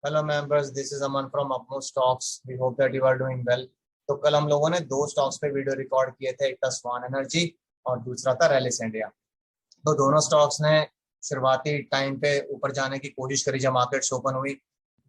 Hello members, this is Aman from Apno stocks. We hope that you are doing well. तो कल हम लोगों ने दो स्टॉक्स पे वीडियो रिकॉर्ड किए थे, एक था स्वान एनर्जी और दूसरा था रैलिस इंडिया। तो दोनों स्टॉक्स ने शुरुआती टाइम पे ऊपर जाने की कोशिश करी जब मार्केट्स ओपन हुई।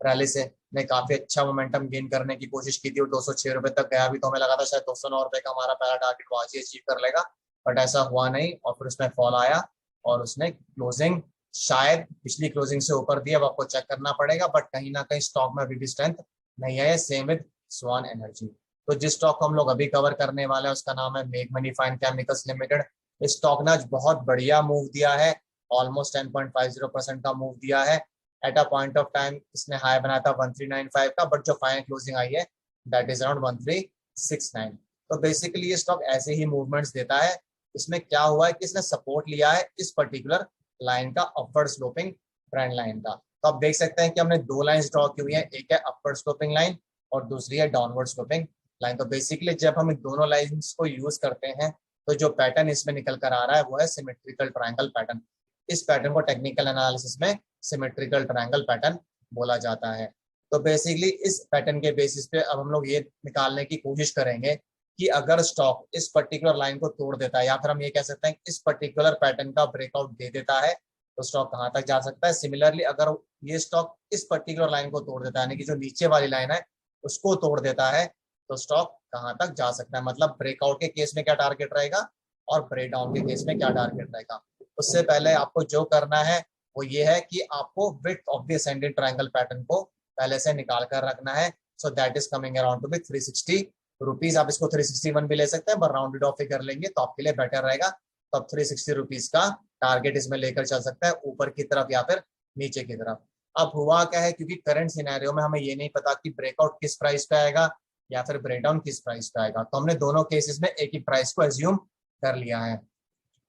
रैलिस ने काफी अच्छा मोमेंटम गेन करने की कोशिश की थी और 206 रुपए तक गया भी, तो हमें लगा था शायद 209 रुपए का हमारा पहला टारगेट वो आज ही अचीव कर लेगा। बट ऐसा हुआ नहीं और फिर उसमें फॉल आया और उसने क्लोजिंग शायद पिछली क्लोजिंग से ऊपर दी। अब आपको चेक करना पड़ेगा, बट कहीं ना कहीं स्टॉक में अभी भी स्ट्रेंथ नहीं है। Same with swan energy. तो जिस स्टॉक को हम लोग अभी कवर करने वाले हैं उसका नाम है make money fine chemicals limited. इस स्टॉक ने आज बहुत बढ़िया मूव दिया है, ऑलमोस्ट 10.50% का मूव दिया है। At a point of time इसने हाई बनाया था 1395 का, बट जो फाइनल क्लोजिंग आई है दैट इज अराउंड 1369। तो बेसिकली ये स्टॉक ऐसे ही मूवमेंट्स देता है। इसमें क्या हुआ है कि इसने सपोर्ट लिया है इस पर्टिकुलर लाइन का, अपवर्ड स्लोपिंग ट्रेंड लाइन का। तो आप देख सकते हैं कि हमने दो लाइन ड्रॉ की हुई है, एक है अपवर्ड स्लोपिंग लाइन और दूसरी है डाउनवर्ड स्लोपिंग लाइन। तो बेसिकली जब हम इन दोनों लाइंस को यूज करते हैं तो जो पैटर्न इसमें निकल कर आ रहा है वो है सिमेट्रिकल ट्रायंगल पैटर्न। इस पैटर्न को टेक्निकल एनालिसिस में सिमेट्रिकल ट्रायंगल पैटर्न बोला जाता है। तो बेसिकली इस पैटर्न के बेसिस पे अब हम लोग ये निकालने की कोशिश करेंगे कि अगर स्टॉक इस पर्टिकुलर लाइन को तोड़ देता है या फिर हम ये कह सकते हैं इस पर्टिकुलर पैटर्न का ब्रेकआउट दे देता है तो स्टॉक कहां तक जा सकता है। सिमिलरली अगर ये स्टॉक इस पर्टिकुलर लाइन को तोड़ देता है, यानी कि जो नीचे वाली लाइन है उसको तोड़ देता है, तो स्टॉक कहां तक जा सकता है। मतलब ब्रेकआउट के केस में क्या टारगेट रहेगा और ब्रेक डाउन के केस में क्या टारगेट रहेगा। उससे पहले आपको जो करना है वो ये है कि आपको width of the ascending triangle pattern को पहले से निकाल कर रखना है। So that is coming around to be 360 rupees. आप इसको 361 भी ले सकते हैं, पर राउंडेड ऑफ ही कर लेंगे तो आपके लिए बेटर रहेगा। तो अब 360 रुपीज का टारगेट इसमें लेकर चल सकता है, ऊपर की तरफ या फिर नीचे की तरफ। अब हुआ क्या है, क्योंकि करंट सिनेरियो में हमें ये नहीं पता कि ब्रेकआउट किस प्राइस पे आएगा या फिर ब्रेकडाउन किस प्राइस पे आएगा, तो हमने दोनों केसेस में एक ही प्राइस को एज्यूम कर लिया है।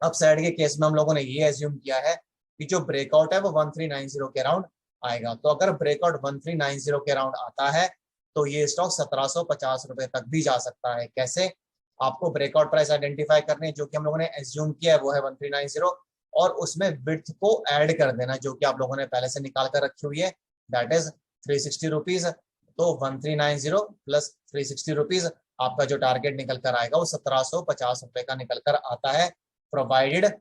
अब साइड के केस में हम लोगों ने ये एज्यूम किया है कि जो ब्रेकआउट है वो 1390 के अराउंड आएगा। तो अगर ब्रेकआउट 1390 के अराउंड आता है तो ये स्टॉक 1750 रुपए तक भी जा सकता है। कैसे? आपको ब्रेकआउट प्राइस आइडेंटिफाई करनी है, जो कि हम लोगों ने एज्यूम किया है वो है 1390, और उसमें विड्थ को ऐड कर देना जो कि आप लोगों ने पहले से निकाल कर रखी हुई है, दैट इज 360 रुपीज। तो 1390 प्लस 360 रुपीज, आपका जो टारगेट निकल कर आएगा वो 1750 रुपए का निकल कर आता है, प्रोवाइडेड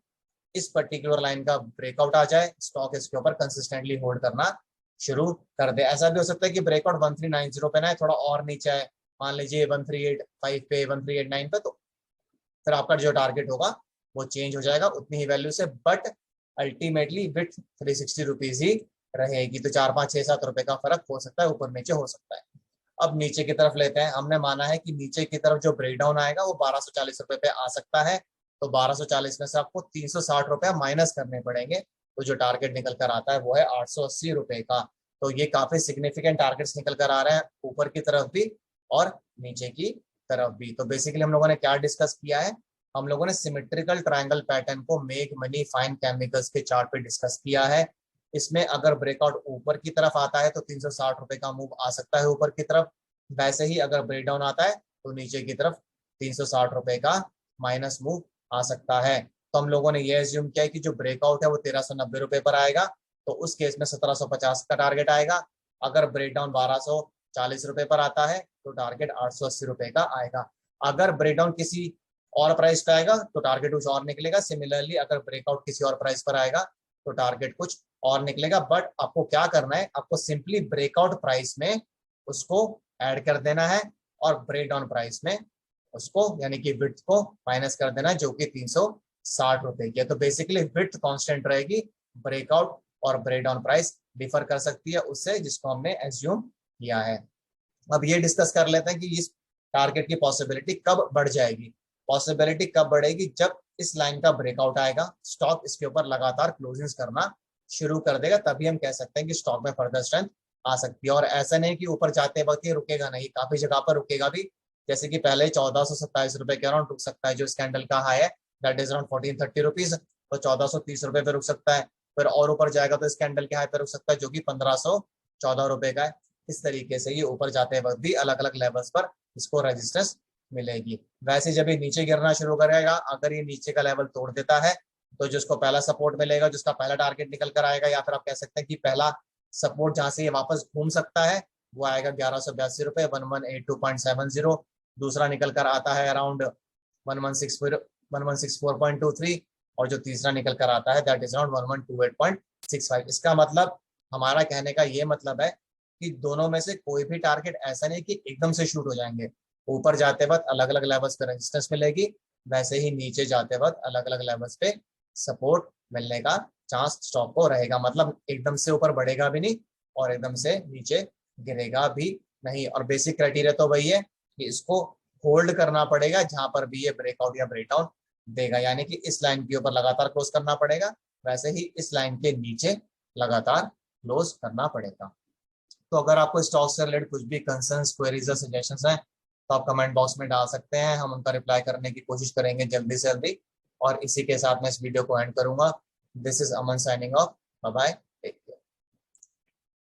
इस पर्टिकुलर लाइन का ब्रेकआउट आ जाए, स्टॉक इसके ऊपर कंसिस्टेंटली होल्ड करना शुरू कर दे। ऐसा भी हो सकता है कि ब्रेकआउट 1390 पे ना थोड़ा और नीचे है, मान लीजिए 1385 पे, 1389 पे, तो फिर आपका जो टारगेट होगा वो चेंज हो जाएगा उतनी ही वैल्यू से, बट अल्टीमेटली विथ 360 रुपीज ही रहेगी। तो 4 5 6 7 रुपए का फर्क हो सकता है, ऊपर नीचे हो सकता है। अब नीचे की तरफ लेते हैं। हमने माना है कि नीचे की तरफ जो ब्रेकडाउन आएगा वो 1240 रुपए पे आ सकता है। तो 1240 में से आपको 360 रुपया माइनस करने पड़ेंगे, तो जो टारगेट निकल कर आता है वो है 880 रुपए का। तो ये काफी सिग्निफिकेंट टारगेट्स निकल कर आ रहे हैं, ऊपर की तरफ भी और नीचे की तरफ भी। तो बेसिकली हम लोगों ने क्या डिस्कस किया है, हम लोगों ने सिमेट्रिकल ट्रायंगल पैटर्न को मेक मनी फाइन केमिकल्स के चार्ट पे डिस्कस किया है। इसमें अगर ब्रेकआउट ऊपर की तरफ आता है तो 360 रुपए का मूव आ सकता है ऊपर की तरफ, वैसे ही अगर ब्रेकडाउन आता है तो नीचे की तरफ 360 रुपए का माइनस मूव आ सकता है। तो हम लोगों ने ये एज्यूम किया है कि जो ब्रेकआउट है वो 1390 रुपए पर आएगा, तो उस केस में 1750 का टारगेट आएगा। अगर ब्रेकडाउन 1240 रुपए पर आता है तो टारगेट 880 रुपए का आएगा। अगर ब्रेकडाउन किसी और प्राइस पे आएगा तो टारगेट कुछ और निकलेगा। सिमिलरली अगर ब्रेकआउट किसी और प्राइस पर आएगा तो टारगेट कुछ और निकलेगा। बट आपको क्या करना है, आपको सिंपली ब्रेकआउट प्राइस में उसको ऐड कर देना है और ब्रेक डाउन प्राइस में उसको, यानी कि विड्थ को माइनस कर देना है, जो कि 360 रुपए की है। तो बेसिकली विड्थ कांस्टेंट रहेगी, ब्रेकआउट और ब्रेक डाउन प्राइस डिफर कर सकती है उससे जिसको हमने एज्यूम किया है। अब ये डिस्कस कर लेते हैं कि इस टारगेट की पॉसिबिलिटी कब बढ़ जाएगी। पॉसिबिलिटी कब बढ़ेगी, जब इस लाइन का ब्रेकआउट आएगा, स्टॉक इसके ऊपर लगातार क्लोजिंग्स करना शुरू कर देगा, तभी हम कह सकते हैं कि स्टॉक में फर्दर स्ट्रेंथ आ सकती है। और ऐसा नहीं कि ऊपर जाते वक्त ये रुकेगा नहीं, काफी जगह पर रुकेगा भी। जैसे कि पहले 1427 रुपए के अराउंड रुक सकता है, जो इस कैंडल का हाई है दैट इज अराउंड 1430 रुपीज, तो 1430 रुपए पे रुक सकता है। फिर और ऊपर जाएगा तो इस कैंडल के हाई पे रुक सकता है जो कि 1514 रुपए का है। इस तरीके से ये ऊपर जाते वक्त भी अलग अलग लेवल्स पर इसको रेजिस्टेंस मिलेगी। वैसे जब ये नीचे गिरना शुरू करेगा, अगर ये नीचे का लेवल तोड़ देता है तो जिसको पहला सपोर्ट मिलेगा, जिसका पहला टारगेट निकल कर आएगा, या फिर आप कह सकते हैं कि पहला सपोर्ट जहां से ये वापस घूम सकता है वो आएगा 1182 रुपए, 1182.70। दूसरा निकल कर आता है अराउंड 1164.23, और जो तीसरा निकल कर आता है दैट इज अराउंड 1128.65। इसका मतलब, हमारा कहने का ये मतलब है कि दोनों में से कोई भी टारगेट ऐसा नहीं कि एकदम से शूट हो जाएंगे। ऊपर जाते वक्त अलग अलग लेवल्स पे रेजिस्टेंस मिलेगी, वैसे ही नीचे जाते वक्त अलग अलग लेवल्स पे सपोर्ट मिलने का चांस स्टॉक को रहेगा। मतलब एकदम से ऊपर बढ़ेगा भी नहीं और एकदम से नीचे गिरेगा भी नहीं। और बेसिक क्राइटेरिया तो वही है कि इसको होल्ड करना पड़ेगा जहां पर भी ये ब्रेकआउट या ब्रेकडाउन देगा, यानी कि इस लाइन के ऊपर लगातार क्लोज करना पड़ेगा, वैसे ही इस लाइन के नीचे लगातार क्लोज करना पड़ेगा। तो अगर आपको स्टॉक से रिलेटेड कुछ भी कंसर्न्स, क्वेरीज या सजेशंस हैं तो आप कमेंट बॉक्स में डाल सकते हैं, हम उनका रिप्लाई करने की कोशिश करेंगे जल्दी से जल्दी। और इसी के साथ मैं इस वीडियो को एंड करूंगा। This is Aman signing off, bye bye.